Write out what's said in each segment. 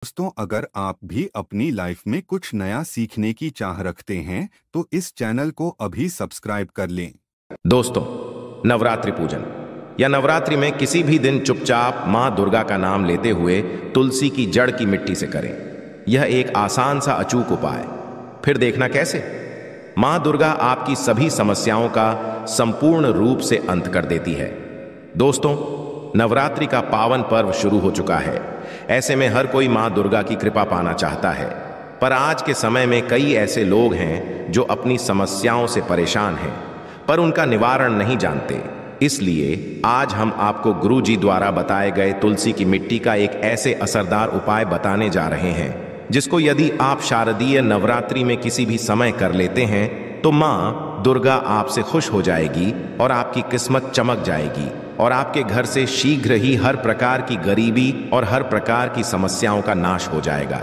दोस्तों, अगर आप भी अपनी लाइफ में कुछ नया सीखने की चाह रखते हैं तो इस चैनल को अभी सब्सक्राइब कर लें। दोस्तों, नवरात्रि पूजन या नवरात्रि में किसी भी दिन चुपचाप माँ दुर्गा का नाम लेते हुए तुलसी की जड़ की मिट्टी से करें। यह एक आसान सा अचूक उपाय। फिर देखना कैसे माँ दुर्गा आपकी सभी समस्याओं का संपूर्ण रूप से अंत कर देती है। दोस्तों, नवरात्रि का पावन पर्व शुरू हो चुका है। ऐसे में हर कोई माँ दुर्गा की कृपा पाना चाहता है, पर आज के समय में कई ऐसे लोग हैं जो अपनी समस्याओं से परेशान हैं पर उनका निवारण नहीं जानते। इसलिए आज हम आपको गुरु जी द्वारा बताए गए तुलसी की मिट्टी का एक ऐसे असरदार उपाय बताने जा रहे हैं जिसको यदि आप शारदीय नवरात्रि में किसी भी समय कर लेते हैं तो माँ दुर्गा आपसे खुश हो जाएगी और आपकी किस्मत चमक जाएगी और आपके घर से शीघ्र ही हर प्रकार की गरीबी और हर प्रकार की समस्याओं का नाश हो जाएगा।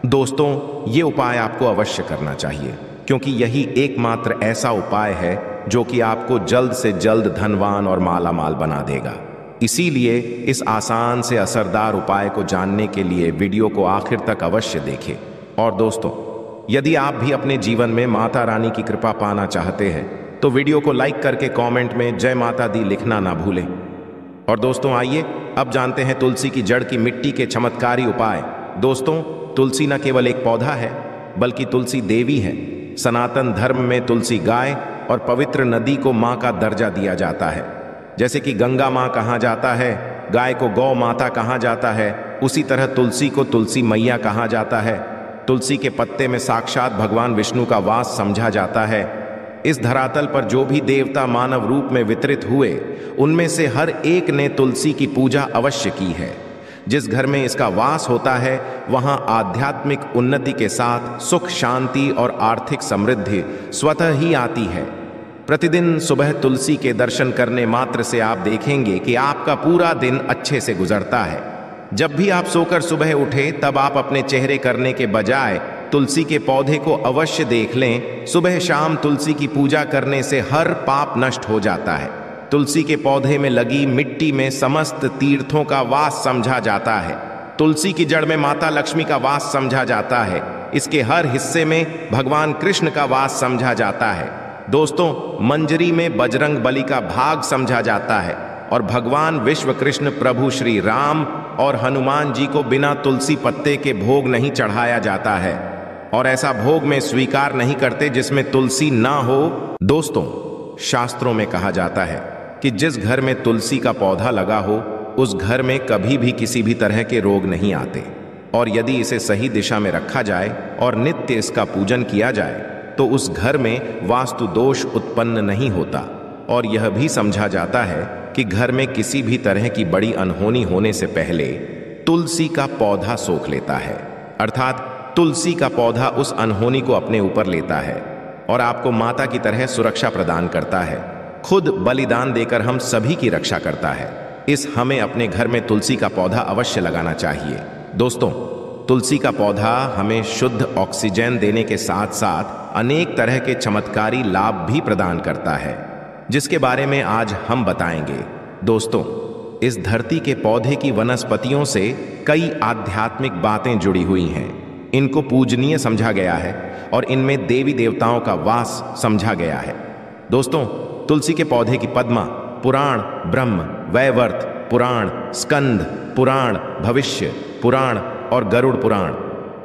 दोस्तों, ये उपाय आपको अवश्य करना चाहिए क्योंकि यही एकमात्र ऐसा उपाय है जो कि आपको जल्द से जल्द धनवान और माला माल बना देगा। इसीलिए इस आसान से असरदार उपाय को जानने के लिए वीडियो को आखिर तक अवश्य देखें। और दोस्तों, यदि आप भी अपने जीवन में माता रानी की कृपा पाना चाहते हैं तो वीडियो को लाइक करके कमेंट में जय माता दी लिखना ना भूलें। और दोस्तों, आइए अब जानते हैं तुलसी की जड़ की मिट्टी के चमत्कारी उपाय। दोस्तों, तुलसी न केवल एक पौधा है बल्कि तुलसी देवी है। सनातन धर्म में तुलसी गाय और पवित्र नदी को माँ का दर्जा दिया जाता है। जैसे कि गंगा माँ कहा जाता है, गाय को गौ माता कहा जाता है, उसी तरह तुलसी को तुलसी मैया कहा जाता है। तुलसी के पत्ते में साक्षात भगवान विष्णु का वास समझा जाता है। इस धरातल पर जो भी देवता मानव रूप में वितरित हुए उनमें से हर एक ने तुलसी की पूजा अवश्य की है। जिस घर में इसका वास होता है वहां आध्यात्मिक उन्नति के साथ सुख, शांति और आर्थिक समृद्धि स्वतः ही आती है। प्रतिदिन सुबह तुलसी के दर्शन करने मात्र से आप देखेंगे कि आपका पूरा दिन अच्छे से गुजरता है। जब भी आप सोकर सुबह उठे तब आप अपने चेहरे करने के बजाय तुलसी के पौधे को अवश्य देख लें। सुबह शाम तुलसी की पूजा करने से हर पाप नष्ट हो जाता है। तुलसी के पौधे में लगी मिट्टी में समस्त तीर्थों का वास समझा जाता है। तुलसी की जड़ में माता लक्ष्मी का वास समझा जाता है। इसके हर हिस्से में भगवान कृष्ण का वास समझा जाता है। दोस्तों, मंजरी में बजरंग बली का भाग समझा जाता है और भगवान विश्व कृष्ण प्रभु श्री राम और हनुमान जी को बिना तुलसी पत्ते के भोग नहीं चढ़ाया जाता है और ऐसा भोग में स्वीकार नहीं करते जिसमें तुलसी ना हो। दोस्तों, शास्त्रों में कहा जाता है कि जिस घर में तुलसी का पौधा लगा हो उस घर में कभी भी किसी भी तरह के रोग नहीं आते। और यदि इसे सही दिशा में रखा जाए और नित्य इसका पूजन किया जाए तो उस घर में वास्तु दोष उत्पन्न नहीं होता। और यह भी समझा जाता है कि घर में किसी भी तरह की बड़ी अनहोनी होने से पहले तुलसी का पौधा सोख लेता है, अर्थात तुलसी का पौधा उस अनहोनी को अपने ऊपर लेता है और आपको माता की तरह सुरक्षा प्रदान करता है। खुद बलिदान देकर हम सभी की रक्षा करता है। हमें अपने घर में तुलसी का पौधा अवश्य लगाना चाहिए। दोस्तों, तुलसी का पौधा हमें शुद्ध ऑक्सीजन देने के साथ साथ अनेक तरह के चमत्कारी लाभ भी प्रदान करता है, जिसके बारे में आज हम बताएंगे। दोस्तों, इस धरती के पौधे की वनस्पतियों से कई आध्यात्मिक बातें जुड़ी हुई हैं। इनको पूजनीय समझा गया है और इनमें देवी देवताओं का वास समझा गया है। दोस्तों, तुलसी के पौधे की पद्मा पुराण, ब्रह्म वैवर्त पुराण, स्कंद पुराण, भविष्य पुराण और गरुड़ पुराण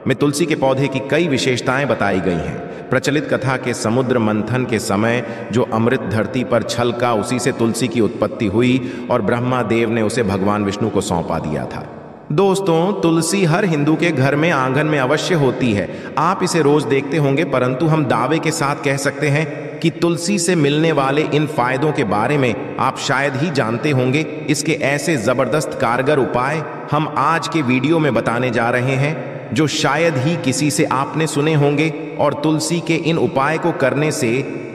में तुलसी के पौधे की कई विशेषताएं बताई गई हैं। प्रचलित कथा के समुद्र मंथन के समय जो अमृत धरती पर छलका उसी से तुलसी की उत्पत्ति हुई और ब्रह्मा देव ने उसे भगवान विष्णु को सौंपा दिया था। दोस्तों, तुलसी हर हिंदू के घर में आंगन में अवश्य होती है। आप इसे रोज देखते होंगे, परंतु हम दावे के साथ कह सकते हैं कि तुलसी से मिलने वाले इन फायदों के बारे में आप शायद ही जानते होंगे। इसके ऐसे जबरदस्त कारगर उपाय हम आज के वीडियो में बताने जा रहे हैं जो शायद ही किसी से आपने सुने होंगे। और तुलसी के इन उपाय को करने से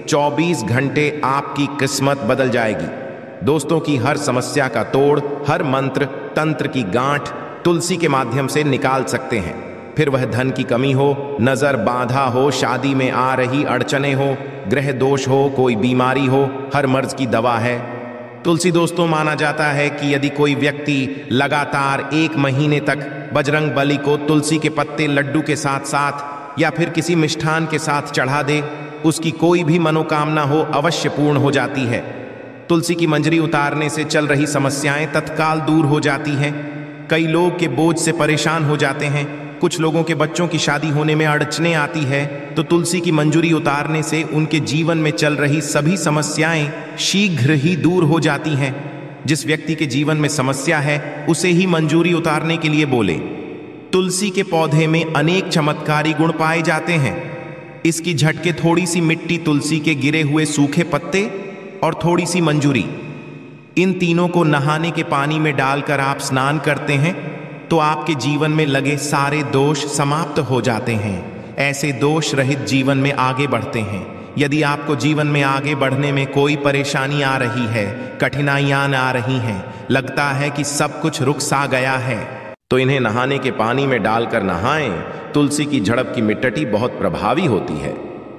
24 घंटे आपकी किस्मत बदल जाएगी। दोस्तों की हर समस्या का तोड़, हर मंत्र तंत्र की गांठ तुलसी के माध्यम से निकाल सकते हैं। फिर वह धन की कमी हो, नजर बाधा हो, शादी में आ रही अड़चने हो, ग्रह दोष हो, कोई बीमारी हो, हर मर्ज की दवा है। तुलसी दोस्तों, माना जाता है कि यदि कोई व्यक्ति लगातार 1 महीने तक बजरंग बली को तुलसी के पत्ते लड्डू के साथ साथ या फिर किसी मिष्ठान के साथ चढ़ा दे, उसकी कोई भी मनोकामना हो अवश्य पूर्ण हो जाती है। तुलसी की मंजरी उतारने से चल रही समस्याएं तत्काल दूर हो जाती हैं। कई लोग के बोझ से परेशान हो जाते हैं। कुछ लोगों के बच्चों की शादी होने में अड़चने आती है, तो तुलसी की मंजूरी उतारने से उनके जीवन में चल रही सभी समस्याएं शीघ्र ही दूर हो जाती हैं। जिस व्यक्ति के जीवन में समस्या है उसे ही मंजूरी उतारने के लिए बोले। तुलसी के पौधे में अनेक चमत्कारी गुण पाए जाते हैं। इसकी झटके थोड़ी सी मिट्टी, तुलसी के गिरे हुए सूखे पत्ते और थोड़ी सी मंजूरी, इन तीनों को नहाने के पानी में डालकर आप स्नान करते हैं तो आपके जीवन में लगे सारे दोष समाप्त हो जाते हैं। ऐसे दोष रहित जीवन में आगे बढ़ते हैं। यदि आपको जीवन में आगे बढ़ने में कोई परेशानी आ रही है, कठिनाइयां आ रही हैं, लगता है कि सब कुछ रुक सा गया है, तो इन्हें नहाने के पानी में डालकर नहाएं। तुलसी की झड़प की मिट्टी बहुत प्रभावी होती है।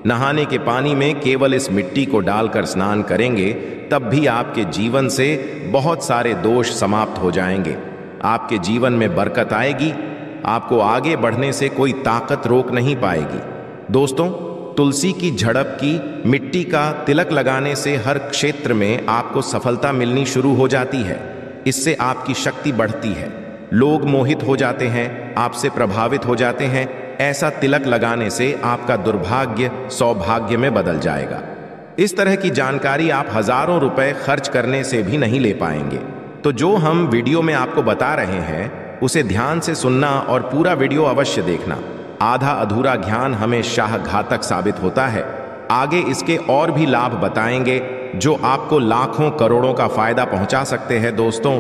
नहाने के पानी में केवल इस मिट्टी को डालकर स्नान करेंगे तब भी आपके जीवन से बहुत सारे दोष समाप्त हो जाएंगे। आपके जीवन में बरकत आएगी। आपको आगे बढ़ने से कोई ताकत रोक नहीं पाएगी। दोस्तों, तुलसी की झड़प की मिट्टी का तिलक लगाने से हर क्षेत्र में आपको सफलता मिलनी शुरू हो जाती है। इससे आपकी शक्ति बढ़ती है। लोग मोहित हो जाते हैं, आपसे प्रभावित हो जाते हैं। ऐसा तिलक लगाने से आपका दुर्भाग्य सौभाग्य में बदल जाएगा। इस तरह की जानकारी आप हजारों रुपए खर्च करने से भी नहीं ले पाएंगे। तो जो हम वीडियो में आपको बता रहे हैं उसे ध्यान से सुनना और पूरा वीडियो अवश्य देखना। आधा अधूरा ज्ञान हमेशा घातक साबित होता है। आगे इसके और भी लाभ बताएंगे जो आपको लाखों करोड़ों का फायदा पहुंचा सकते हैं। दोस्तों,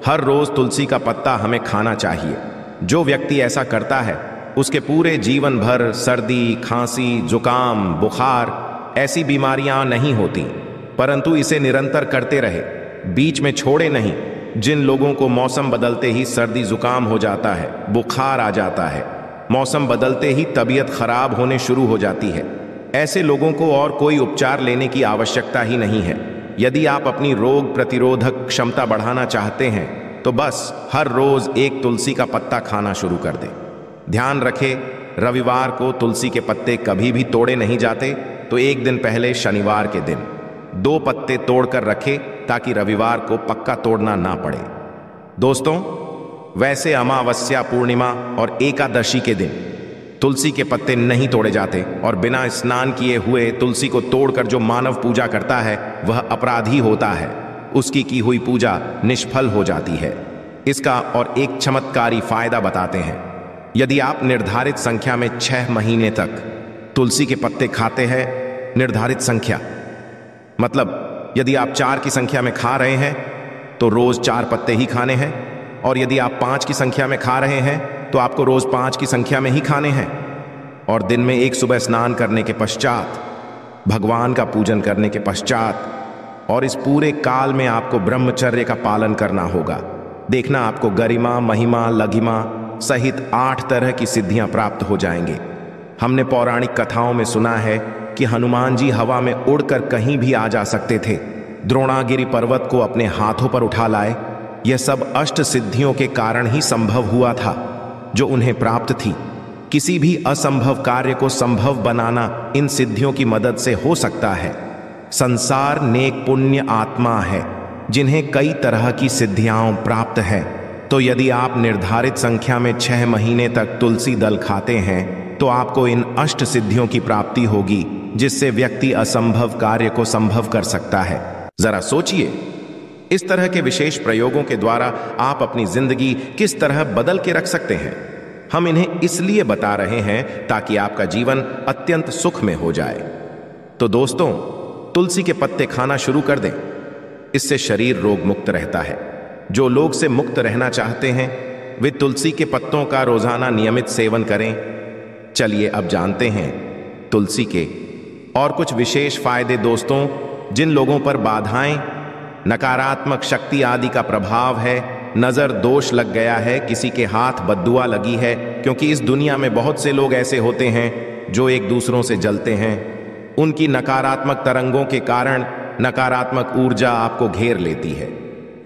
हर रोज तुलसी का पत्ता हमें खाना चाहिए। जो व्यक्ति ऐसा करता है उसके पूरे जीवन भर सर्दी, खांसी, जुकाम, बुखार ऐसी बीमारियां नहीं होती, परंतु इसे निरंतर करते रहे, बीच में छोड़े नहीं। जिन लोगों को मौसम बदलते ही सर्दी जुकाम हो जाता है, बुखार आ जाता है, मौसम बदलते ही तबीयत खराब होने शुरू हो जाती है, ऐसे लोगों को और कोई उपचार लेने की आवश्यकता ही नहीं है। यदि आप अपनी रोग प्रतिरोधक क्षमता बढ़ाना चाहते हैं तो बस हर रोज एक तुलसी का पत्ता खाना शुरू कर दें। ध्यान रखें, रविवार को तुलसी के पत्ते कभी भी तोड़े नहीं जाते, तो एक दिन पहले शनिवार के दिन 2 पत्ते तोड़कर रखें ताकि रविवार को पक्का तोड़ना ना पड़े। दोस्तों, वैसे अमावस्या, पूर्णिमा और एकादशी के दिन तुलसी के पत्ते नहीं तोड़े जाते और बिना स्नान किए हुए तुलसी को तोड़कर जो मानव पूजा करता है वह अपराधी होता है। उसकी की हुई पूजा निष्फल हो जाती है। इसका और एक चमत्कारी फायदा बताते हैं। यदि आप निर्धारित संख्या में 6 महीने तक तुलसी के पत्ते खाते हैं, निर्धारित संख्या मतलब यदि आप 4 की संख्या में खा रहे हैं तो रोज 4 पत्ते ही खाने हैं, और यदि आप 5 की संख्या में खा रहे हैं तो आपको रोज 5 की संख्या में ही खाने हैं। और दिन में एक सुबह स्नान करने के पश्चात, भगवान का पूजन करने के पश्चात, और इस पूरे काल में आपको ब्रह्मचर्य का पालन करना होगा। देखना आपको गरिमा, महिमा, लघिमा सहित 8 तरह की सिद्धियां प्राप्त हो जाएंगे। हमने पौराणिक कथाओं में सुना है कि हनुमान जी हवा में उड़कर कहीं भी आ जा सकते थे, द्रोणागिरि पर्वत को अपने हाथों पर उठा लाए। यह सब अष्ट सिद्धियों के कारण ही संभव हुआ था जो उन्हें प्राप्त थी। किसी भी असंभव कार्य को संभव बनाना इन सिद्धियों की मदद से हो सकता है। संसार नेक पुण्य आत्मा है जिन्हें कई तरह की सिद्धियां प्राप्त है। तो यदि आप निर्धारित संख्या में 6 महीने तक तुलसी दल खाते हैं तो आपको इन अष्ट सिद्धियों की प्राप्ति होगी, जिससे व्यक्ति असंभव कार्य को संभव कर सकता है। जरा सोचिए, इस तरह के विशेष प्रयोगों के द्वारा आप अपनी जिंदगी किस तरह बदल के रख सकते हैं। हम इन्हें इसलिए बता रहे हैं ताकि आपका जीवन अत्यंत सुख में हो जाए। तो दोस्तों, तुलसी के पत्ते खाना शुरू कर दें। इससे शरीर रोग मुक्त रहता है। जो लोग से मुक्त रहना चाहते हैं वे तुलसी के पत्तों का रोजाना नियमित सेवन करें। चलिए अब जानते हैं तुलसी के और कुछ विशेष फायदे। दोस्तों, जिन लोगों पर बाधाएं, नकारात्मक शक्ति आदि का प्रभाव है, नजर दोष लग गया है, किसी के हाथ बद्दुआ लगी है, क्योंकि इस दुनिया में बहुत से लोग ऐसे होते हैं जो एक दूसरों से जलते हैं। उनकी नकारात्मक तरंगों के कारण नकारात्मक ऊर्जा आपको घेर लेती है।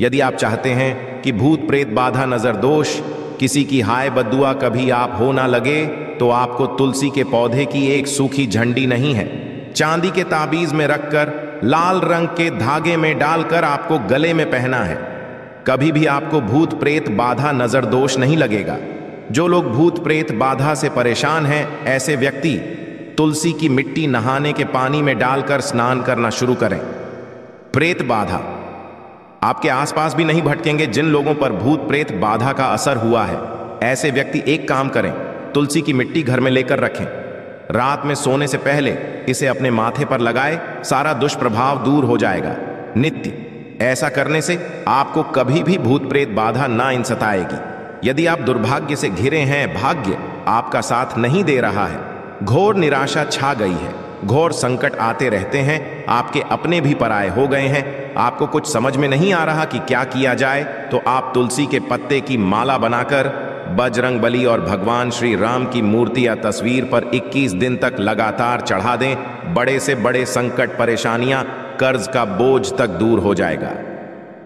यदि आप चाहते हैं कि भूत प्रेत बाधा नजर दोष किसी की हाय बद्दुआ कभी आप हो ना लगे, तो आपको तुलसी के पौधे की एक सूखी झंडी नहीं है, चांदी के ताबीज में रखकर लाल रंग के धागे में डालकर आपको गले में पहना है। कभी भी आपको भूत प्रेत बाधा नजर दोष नहीं लगेगा। जो लोग भूत प्रेत बाधा से परेशान हैं, ऐसे व्यक्ति तुलसी की मिट्टी नहाने के पानी में डालकर स्नान करना शुरू करें। प्रेत बाधा आपके आसपास भी नहीं भटकेंगे। जिन लोगों पर भूत प्रेत बाधा का असर हुआ है, ऐसे व्यक्ति एक काम करें, तुलसी की मिट्टी घर में लेकर रखें। रात में सोने से पहले इसे अपने माथे पर लगाए, सारा दुष्प्रभाव दूर हो जाएगा। नित्य ऐसा करने से आपको कभी भी भूत प्रेत बाधा ना इन सताएगी। यदि आप दुर्भाग्य से घिरे हैं, भाग्य आपका साथ नहीं दे रहा है, घोर निराशा छा गई है, घोर संकट आते रहते हैं, आपके अपने भी पराये हो गए हैं, आपको कुछ समझ में नहीं आ रहा कि क्या किया जाए, तो आप तुलसी के पत्ते की माला बनाकर बजरंगबली और भगवान श्री राम की मूर्ति या तस्वीर पर 21 दिन तक लगातार चढ़ा दें। बड़े से बड़े संकट, परेशानियां, कर्ज का बोझ तक दूर हो जाएगा।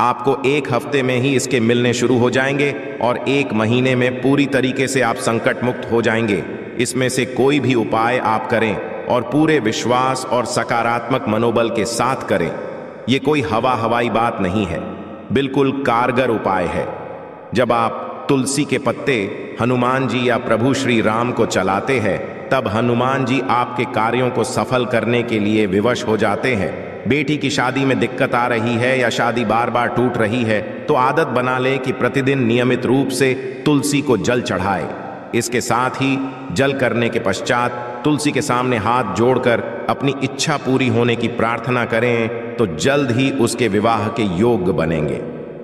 आपको 1 हफ्ते में ही इसके मिलने शुरू हो जाएंगे और 1 महीने में पूरी तरीके से आप संकट मुक्त हो जाएंगे। इसमें से कोई भी उपाय आप करें और पूरे विश्वास और सकारात्मक मनोबल के साथ करें। ये कोई हवाई बात नहीं है, बिल्कुल कारगर उपाय है। जब आप तुलसी के पत्ते हनुमान जी या प्रभु श्री राम को चलाते हैं, तब हनुमान जी आपके कार्यों को सफल करने के लिए विवश हो जाते हैं। बेटी की शादी में दिक्कत आ रही है या शादी बार बार टूट रही है, तो आदत बना ले कि प्रतिदिन नियमित रूप से तुलसी को जल चढ़ाए। इसके साथ ही जल करने के पश्चात तुलसी के सामने हाथ जोड़कर अपनी इच्छा पूरी होने की प्रार्थना करें, तो जल्द ही उसके विवाह के योग्य बनेंगे।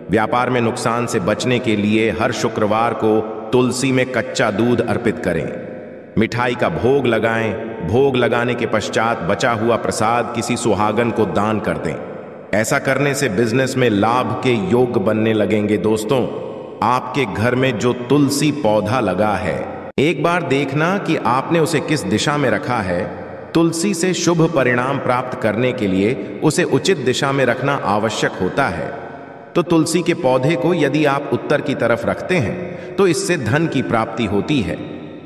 व्यापार में नुकसान से बचने के लिए हर शुक्रवार को तुलसी में कच्चा दूध अर्पित करें। मिठाई का भोग लगाएं। भोग लगाने के पश्चात बचा हुआ प्रसाद किसी सुहागन को दान कर दें। ऐसा करने से बिजनेस में लाभ के योग्य बनने लगेंगे। दोस्तों, आपके घर में जो तुलसी पौधा लगा है, एक बार देखना कि आपने उसे किस दिशा में रखा है। तुलसी से शुभ परिणाम प्राप्त करने के लिए उसे उचित दिशा में रखना आवश्यक होता है। तो तुलसी के पौधे को यदि आप उत्तर की तरफ रखते हैं, तो इससे धन की प्राप्ति होती है।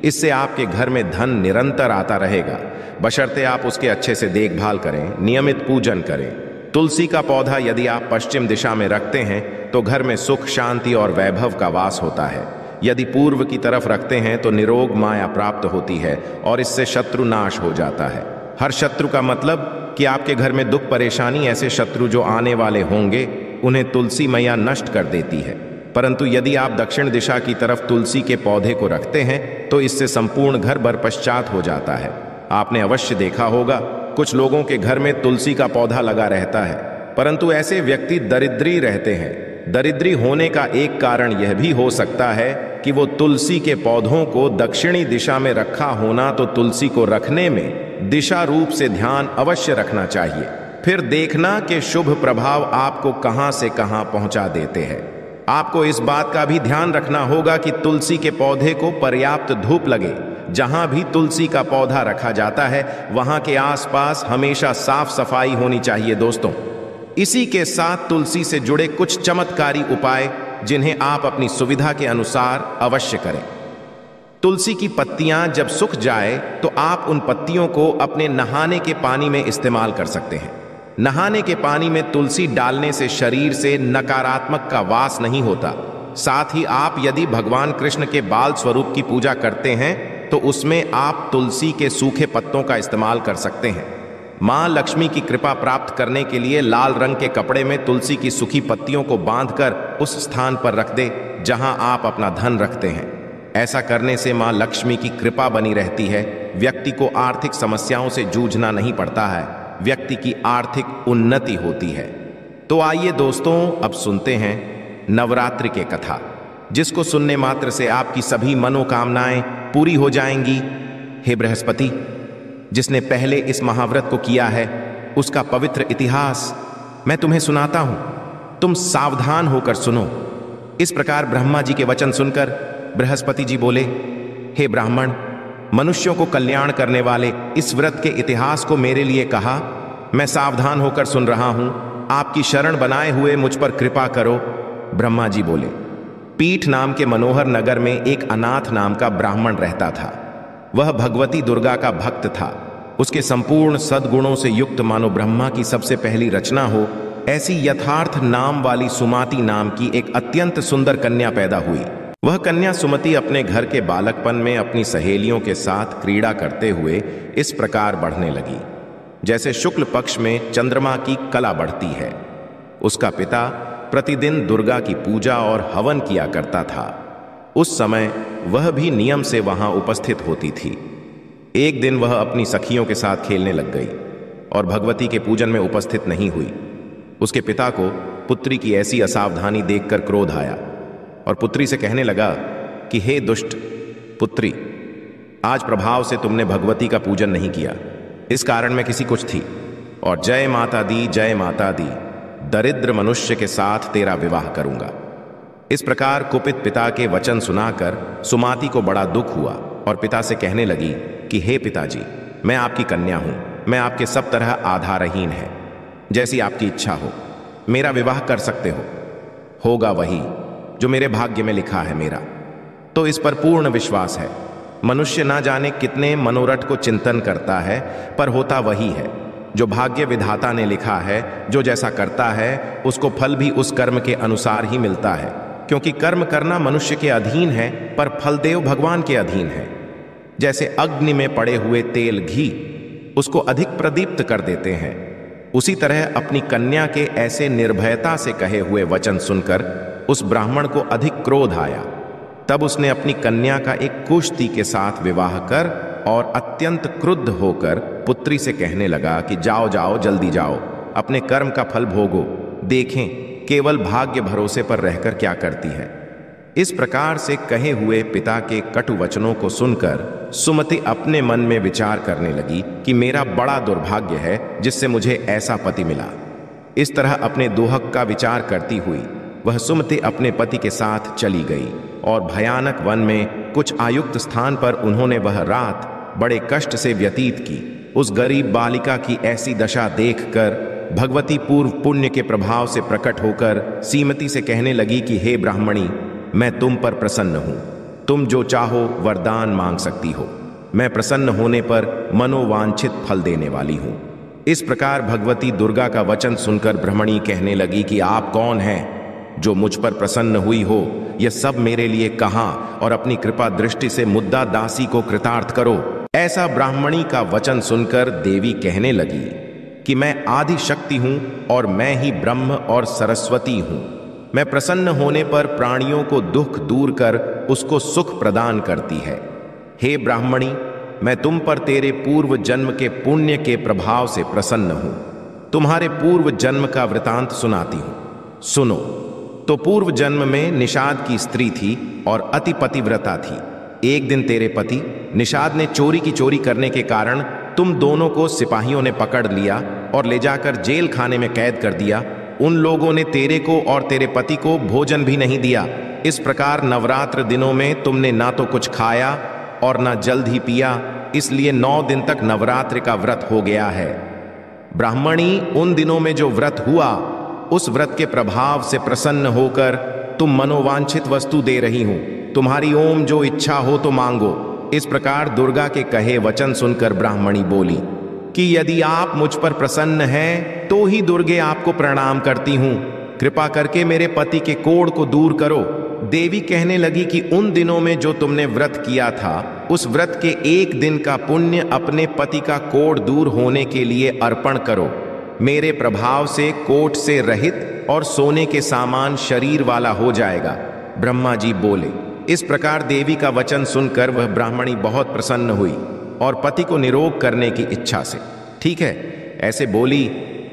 इससे आपके घर में धन निरंतर आता रहेगा, बशर्ते आप उसके अच्छे से देखभाल करें, नियमित पूजन करें। तुलसी का पौधा यदि आप पश्चिम दिशा में रखते हैं, तो घर में सुख, शांति और वैभव का वास होता है। यदि पूर्व की तरफ रखते हैं, तो निरोग माया प्राप्त होती है और इससे शत्रु नाश हो जाता है। हर शत्रु का मतलब कि आपके घर में दुख, परेशानी, ऐसे शत्रु जो आने वाले होंगे, उन्हें तुलसी मैया नष्ट कर देती है। परंतु यदि आप दक्षिण दिशा की तरफ तुलसी के पौधे को रखते हैं, तो इससे संपूर्ण घर बरपश्चात हो जाता है। आपने अवश्य देखा होगा, कुछ लोगों के घर में तुलसी का पौधा लगा रहता है, परंतु ऐसे व्यक्ति दरिद्री रहते हैं। दरिद्री होने का एक कारण यह भी हो सकता है कि वो तुलसी के पौधों को दक्षिणी दिशा में रखा होना। तो तुलसी को रखने में दिशा रूप से ध्यान अवश्य रखना चाहिए। फिर देखना कि शुभ प्रभाव आपको कहां से कहां पहुंचा देते हैं। आपको इस बात का भी ध्यान रखना होगा कि तुलसी के पौधे को पर्याप्त धूप लगे। जहां भी तुलसी का पौधा रखा जाता है, वहां के आसपास हमेशा साफ सफाई होनी चाहिए। दोस्तों, इसी के साथ तुलसी से जुड़े कुछ चमत्कारी उपाय, जिन्हें आप अपनी सुविधा के अनुसार अवश्य करें। तुलसी की पत्तियां जब सूख जाए, तो आप उन पत्तियों को अपने नहाने के पानी में इस्तेमाल कर सकते हैं। नहाने के पानी में तुलसी डालने से शरीर से नकारात्मक का वास नहीं होता। साथ ही आप यदि भगवान कृष्ण के बाल स्वरूप की पूजा करते हैं, तो उसमें आप तुलसी के सूखे पत्तों का इस्तेमाल कर सकते हैं। मां लक्ष्मी की कृपा प्राप्त करने के लिए लाल रंग के कपड़े में तुलसी की सूखी पत्तियों को बांधकर उस स्थान पर रख दे जहां आप अपना धन रखते हैं। ऐसा करने से मां लक्ष्मी की कृपा बनी रहती है। व्यक्ति को आर्थिक समस्याओं से जूझना नहीं पड़ता है, व्यक्ति की आर्थिक उन्नति होती है। तो आइए दोस्तों, अब सुनते हैं नवरात्रि के कथा, जिसको सुनने मात्र से आपकी सभी मनोकामनाएं पूरी हो जाएंगी। हे बृहस्पति, जिसने पहले इस महाव्रत को किया है, उसका पवित्र इतिहास मैं तुम्हें सुनाता हूं। तुम सावधान होकर सुनो। इस प्रकार ब्रह्मा जी के वचन सुनकर बृहस्पति जी बोले, हे ब्राह्मण, मनुष्यों को कल्याण करने वाले इस व्रत के इतिहास को मेरे लिए कहा। मैं सावधान होकर सुन रहा हूं, आपकी शरण बनाए हुए मुझ पर कृपा करो। ब्रह्मा जी बोले, पीठ नाम के मनोहर नगर में एक अनाथ नाम का ब्राह्मण रहता था। वह भगवती दुर्गा का भक्त था। उसके संपूर्ण सद्गुणों से युक्त मानो ब्रह्मा की सबसे पहली रचना हो, ऐसी यथार्थ नाम वाली सुमति नाम की एक अत्यंत सुंदर कन्या पैदा हुई। वह कन्या सुमति अपने घर के बालकपन में अपनी सहेलियों के साथ क्रीड़ा करते हुए इस प्रकार बढ़ने लगी, जैसे शुक्ल पक्ष में चंद्रमा की कला बढ़ती है। उसका पिता प्रतिदिन दुर्गा की पूजा और हवन किया करता था। उस समय वह भी नियम से वहां उपस्थित होती थी। एक दिन वह अपनी सखियों के साथ खेलने लग गई और भगवती के पूजन में उपस्थित नहीं हुई। उसके पिता को पुत्री की ऐसी असावधानी देखकर क्रोध आया और पुत्री से कहने लगा कि हे दुष्ट पुत्री, आज प्रभाव से तुमने भगवती का पूजन नहीं किया, इस कारण मैं किसी कुछ थी और जय माता दी दरिद्र मनुष्य के साथ तेरा विवाह करूंगा। इस प्रकार कुपित पिता के वचन सुनाकर सुमति को बड़ा दुख हुआ और पिता से कहने लगी कि हे पिताजी, मैं आपकी कन्या हूं, मैं आपके सब तरह आधारहीन है। जैसी आपकी इच्छा हो मेरा विवाह कर सकते हो, होगा वही जो मेरे भाग्य में लिखा है। मेरा तो इस पर पूर्ण विश्वास है। मनुष्य ना जाने कितने मनोरथ को चिंतन करता है, पर होता वही है जो भाग्य विधाता ने लिखा है। जो जैसा करता है उसको फल भी उस कर्म के अनुसार ही मिलता है, क्योंकि कर्म करना मनुष्य के अधीन है, पर फलदेव भगवान के अधीन है। जैसे अग्नि में पड़े हुए तेल घी उसको अधिक प्रदीप्त कर देते हैं, उसी तरह अपनी कन्या के ऐसे निर्भयता से कहे हुए वचन सुनकर उस ब्राह्मण को अधिक क्रोध आया। तब उसने अपनी कन्या का एक कुश्ती के साथ विवाह कर और अत्यंत क्रुद्ध होकर पुत्री से कहने लगा कि जाओ जाओ, जल्दी जाओ, अपने कर्म का फल भोगो, देखें केवल भाग्य भरोसे पर रहकर क्या करती है। इस प्रकार से कहे हुए पिता के कटु वचनों को सुनकर सुमति अपने मन में विचार करने लगी कि मेरा बड़ा दुर्भाग्य है जिससे मुझे ऐसा पति मिला। इस तरह अपने दोहक का विचार करती हुई वह सुमति अपने पति के साथ चली गई और भयानक वन में कुछ आयुक्त स्थान पर उन्होंने वह रात बड़े कष्ट से व्यतीत की। उस गरीब बालिका की ऐसी दशा देखकर भगवती पूर्व पुण्य के प्रभाव से प्रकट होकर सीमती से कहने लगी कि हे ब्राह्मणी, मैं तुम पर प्रसन्न हूं, तुम जो चाहो वरदान मांग सकती हो, मैं प्रसन्न होने पर मनोवांछित फल देने वाली हूं। इस प्रकार भगवती दुर्गा का वचन सुनकर ब्राह्मणी कहने लगी कि आप कौन हैं जो मुझ पर प्रसन्न हुई हो, यह सब मेरे लिए कहा और अपनी कृपा दृष्टि से मुद्दा दासी को कृतार्थ करो। ऐसा ब्राह्मणी का वचन सुनकर देवी कहने लगी कि मैं आदि शक्ति हूं और मैं ही ब्रह्म और सरस्वती हूं। मैं प्रसन्न होने पर प्राणियों को दुख दूर कर उसको सुख प्रदान करती है। हे ब्राह्मणी, मैं तुम पर तेरे पूर्व जन्म के पुण्य के प्रभाव से प्रसन्न हूं। तुम्हारे पूर्व जन्म का वृतांत सुनाती हूं, सुनो। तो पूर्व जन्म में निषाद की स्त्री थी और अति पतिव्रता थी। एक दिन तेरे पति निषाद ने चोरी करने के कारण तुम दोनों को सिपाहियों ने पकड़ लिया और ले जाकर जेल खाने में कैद कर दिया। उन लोगों ने तेरे को और तेरे पति को भोजन भी नहीं दिया। इस प्रकार नवरात्र दिनों में तुमने ना तो कुछ खाया और ना जल्द ही पिया, इसलिए 9 दिन तक नवरात्र का व्रत हो गया है। ब्राह्मणी, उन दिनों में जो व्रत हुआ उस व्रत के प्रभाव से प्रसन्न होकर तुम मनोवांछित वस्तु दे रही हूं। तुम्हारी ओम जो इच्छा हो तो मांगो। इस प्रकार दुर्गा के कहे वचन सुनकर ब्राह्मणी बोली कि यदि आप मुझ पर प्रसन्न हैं तो ही दुर्गे आपको प्रणाम करती हूं। कृपा करके मेरे पति के कोढ़ को दूर करो। देवी कहने लगी कि उन दिनों में जो तुमने व्रत किया था उस व्रत के एक दिन का पुण्य अपने पति का कोढ़ दूर होने के लिए अर्पण करो। मेरे प्रभाव से कोट से रहित और सोने के सामान शरीर वाला हो जाएगा। ब्रह्मा जी बोले। इस प्रकार देवी का वचन सुनकर वह ब्राह्मणी बहुत प्रसन्न हुई और पति को निरोग करने की इच्छा से ठीक है ऐसे बोली।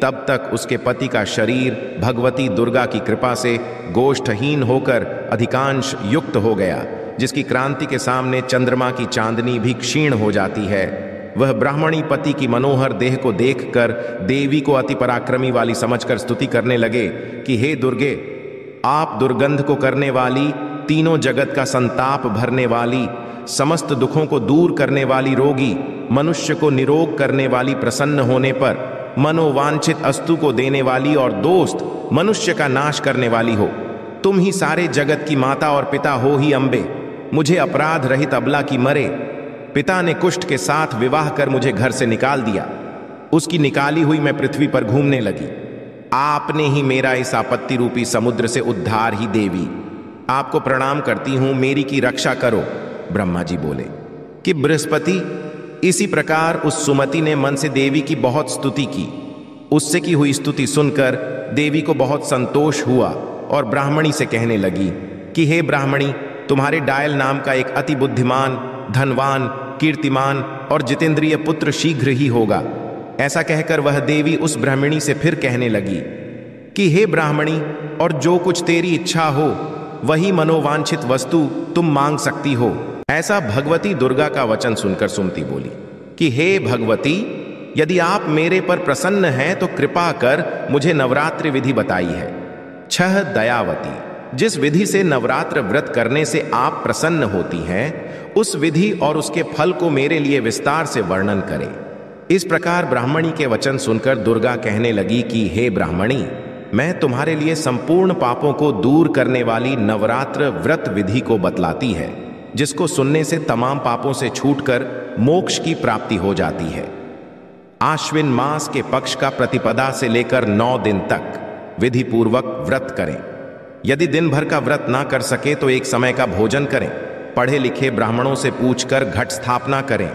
तब तक उसके पति का शरीर भगवती दुर्गा की कृपा से गोष्ठहीन होकर अधिकांश युक्त हो गया, जिसकी क्रांति के सामने चंद्रमा की चांदनी भी क्षीण हो जाती है। वह ब्राह्मणी पति की मनोहर देह को देखकर देवी को अति पराक्रमी वाली समझकर स्तुति करने लगे कि हे दुर्गे, आप दुर्गंध को करने वाली, तीनों जगत का संताप भरने वाली, समस्त दुखों को दूर करने वाली, रोगी मनुष्य को निरोग करने वाली, प्रसन्न होने पर मनोवांछित अस्तु को देने वाली और दोस्त, मनुष्य का नाश करने वाली हो। तुम ही सारे जगत की माता और पिता हो ही अम्बे। मुझे अपराध रहित अबला की मरे। पिता ने कुष्ठ के साथ विवाह कर मुझे घर से निकाल दिया। उसकी निकाली हुई मैं पृथ्वी पर घूमने लगी। आपने ही मेरा इस आपत्ति रूपी समुद्र से उद्धार ही देवी। आपको प्रणाम करती हूं, मेरी की रक्षा करो। ब्रह्मा जी बोले कि बृहस्पति, इसी प्रकार उस सुमति ने मन से देवी की बहुत स्तुति की। उससे की हुई स्तुति सुनकर देवी को बहुत संतोष हुआ और ब्राह्मणी से कहने लगी कि हे ब्राह्मणी, तुम्हारे डायल नाम का एक अति बुद्धिमान, धनवान, कीर्तिमान और जितेंद्रिय पुत्र शीघ्र ही होगा। ऐसा कहकर वह देवी उस ब्राह्मणी से फिर कहने लगी कि हे ब्राह्मणी, और जो कुछ तेरी इच्छा हो वही मनोवांछित वस्तु तुम मांग सकती हो। ऐसा भगवती दुर्गा का वचन सुनकर सुमति बोली कि हे भगवती, यदि आप मेरे पर प्रसन्न हैं तो कृपा कर मुझे नवरात्रि विधि बताई है। छह दयावती, जिस विधि से नवरात्र व्रत करने से आप प्रसन्न होती हैं, उस विधि और उसके फल को मेरे लिए विस्तार से वर्णन करें। इस प्रकार ब्राह्मणी के वचन सुनकर दुर्गा कहने लगी कि हे ब्राह्मणी, मैं तुम्हारे लिए संपूर्ण पापों को दूर करने वाली नवरात्र व्रत विधि को बतलाती है, जिसको सुनने से तमाम पापों से छूटकर मोक्ष की प्राप्ति हो जाती है। आश्विन मास के पक्ष का प्रतिपदा से लेकर 9 दिन तक विधि पूर्वक व्रत करें। यदि दिन भर का व्रत ना कर सके तो एक समय का भोजन करें। पढ़े लिखे ब्राह्मणों से पूछकर घट स्थापना करें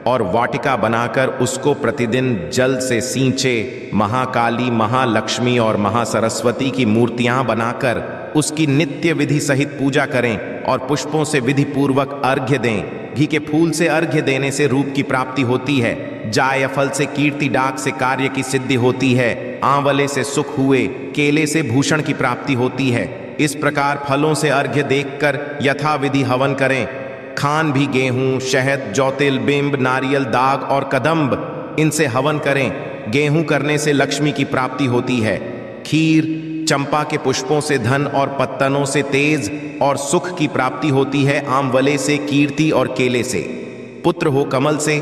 और वाटिका बनाकर उसको प्रतिदिन जल से सींचे। महाकाली, महालक्ष्मी और महासरस्वती की मूर्तियां बनाकर उसकी नित्य विधि सहित पूजा करें और पुष्पों से विधि पूर्वक अर्घ्य दें। घी के फूल से अर्घ्य देने से रूप की प्राप्ति होती है। जायफल से कीर्ति, डाक से कार्य की सिद्धि होती है। आंवले से सुख हुए, केले से भूषण की प्राप्ति होती है। इस प्रकार फलों से अर्घ्य देकर यथाविधि हवन करें। खान भी गेहूं, शहद, ज्योतिल, बिंब, नारियल, दाग और कदम्ब, इनसे हवन करें। गेहूं करने से लक्ष्मी की प्राप्ति होती है। खीर, चंपा के पुष्पों से धन और पत्तनों से तेज और सुख की प्राप्ति होती है। आंवले से कीर्ति और केले से पुत्र हो कमल से।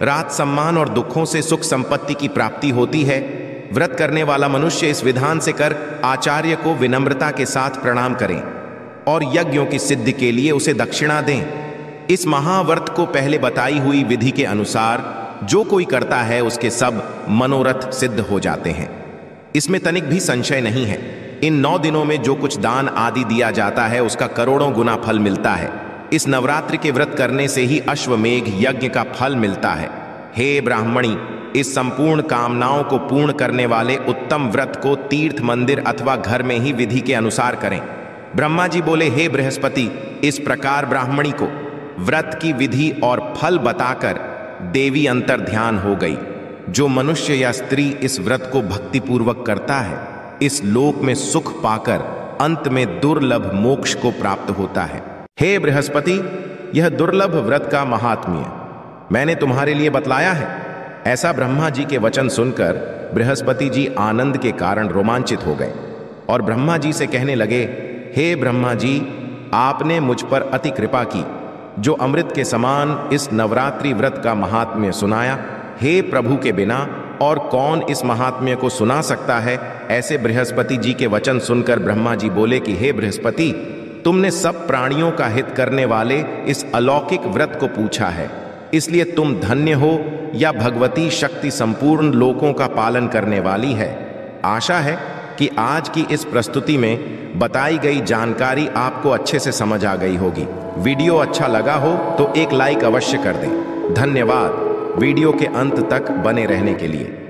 रात सम्मान और दुखों से सुख संपत्ति की प्राप्ति होती है। व्रत करने वाला मनुष्य इस विधान से कर आचार्य को विनम्रता के साथ प्रणाम करें और यज्ञों की सिद्धि के लिए उसे दक्षिणा दें। इस महाव्रत को पहले बताई हुई विधि के अनुसार जो कोई करता है उसके सब मनोरथ सिद्ध हो जाते हैं। इसमें तनिक भी संशय नहीं है। इन 9 दिनों में जो कुछ दान आदि दिया जाता है उसका करोड़ों गुना फल मिलता है। इस नवरात्रि के व्रत करने से ही अश्वमेघ यज्ञ का फल मिलता है। हे ब्राह्मणी, इस संपूर्ण कामनाओं को पूर्ण करने वाले उत्तम व्रत को तीर्थ, मंदिर अथवा घर में ही विधि के अनुसार करें। ब्रह्मा जी बोले, हे बृहस्पति, इस प्रकार ब्राह्मणी को व्रत की विधि और फल बताकर देवी अंतर ध्यान हो गई। जो मनुष्य या स्त्री इस व्रत को भक्तिपूर्वक करता है, इस लोक में सुख पाकर अंत में दुर्लभ मोक्ष को प्राप्त होता है। हे बृहस्पति, यह दुर्लभ व्रत का महात्म्य मैंने तुम्हारे लिए बतलाया है। ऐसा ब्रह्मा जी के वचन सुनकर बृहस्पति जी आनंद के कारण रोमांचित हो गए और ब्रह्मा जी से कहने लगे, हे ब्रह्मा जी, आपने मुझ पर अति कृपा की जो अमृत के समान इस नवरात्रि व्रत का महात्म्य सुनाया। हे प्रभु के बिना और कौन इस महात्म्य को सुना सकता है। ऐसे बृहस्पति जी के वचन सुनकर ब्रह्मा जी बोले कि हे बृहस्पति, तुमने सब प्राणियों का हित करने वाले इस अलौकिक व्रत को पूछा है, इसलिए तुम धन्य हो। या भगवती शक्ति संपूर्ण लोकों का पालन करने वाली है। आशा है कि आज की इस प्रस्तुति में बताई गई जानकारी आपको अच्छे से समझ आ गई होगी। वीडियो अच्छा लगा हो तो एक लाइक अवश्य कर दें। धन्यवाद वीडियो के अंत तक बने रहने के लिए।